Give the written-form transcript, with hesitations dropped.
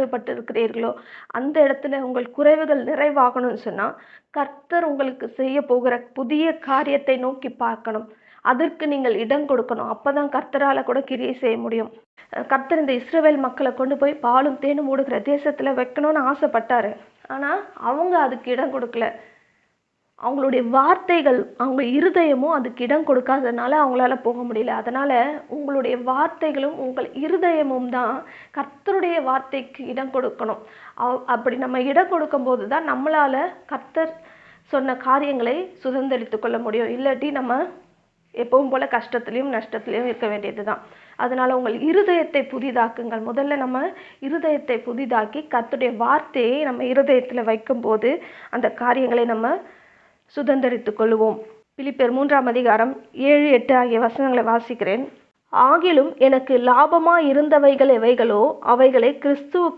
குறைவுபட்டிருக்கிறீர்களோ அந்த இடத்துல உங்கள் குறைவுகள் நிறைவாகணும்னு சொன்னா கர்த்தர் உங்களுக்கு செய்ய போகிற புதிய காரியத்தை நோக்கி பார்க்கணும். அதற்கு நீங்கள் இடம் கொடுக்கணும். அப்பதான் கர்த்தரால கூட கிரியை செய்ய முடியும். கர்த்தர் இந்த இஸ்ரவேல் மக்களை கொண்டு போய் பாலும் தேனும் ஓடுகிற தேசத்துல வைக்கணும்னு ஆசைப்பட்டாரு. ஆனா அவங்க அதுக்கு இடம் கொடுக்கல. அவங்களுடைய வார்த்தைகள், அவங்க இருதயமும் அதுக்கு இடம் கொடுக்காதனால அவங்களால போக முடியல. அதனால உங்களுடைய வார்த்தைகளும் உங்கள் இருதயமும் தான் கர்த்தருடைய வார்த்தைக்கு இடம் கொடுக்கணும். அப்படி நம்ம இடம் கொடுக்கும் போது தான் நம்மளால கர்த்தர் சொன்ன காரியங்களை சுதந்திரித்து கொள்ள முடியும். இல்லாட்டி நம்ம எப்பவும் போல கஷ்டத்திலையும் நஷ்டத்திலையும் இருக்க வேண்டியதுதான். அதனால உங்கள் இருதயத்தை புதிதாக்குங்கள். முதல்ல நம்ம இருதயத்தை புதிதாக்கி கர்த்தருடைய வார்த்தையை நம்ம இருதயத்துல வைக்கும்போது அந்த காரியங்களை நம்ம சுதந்திரித்துக் கொள்வோம். பிலிப்பியர் 3ஆம் அதிகாரம் 7, 8 ஆகிய வசனங்களை வாசிக்கிறேன். ஆகிலும் எனக்கு லாபமாய் இருந்தவைகள் எவைகளோ அவைகளை கிறிஸ்துவுக்கு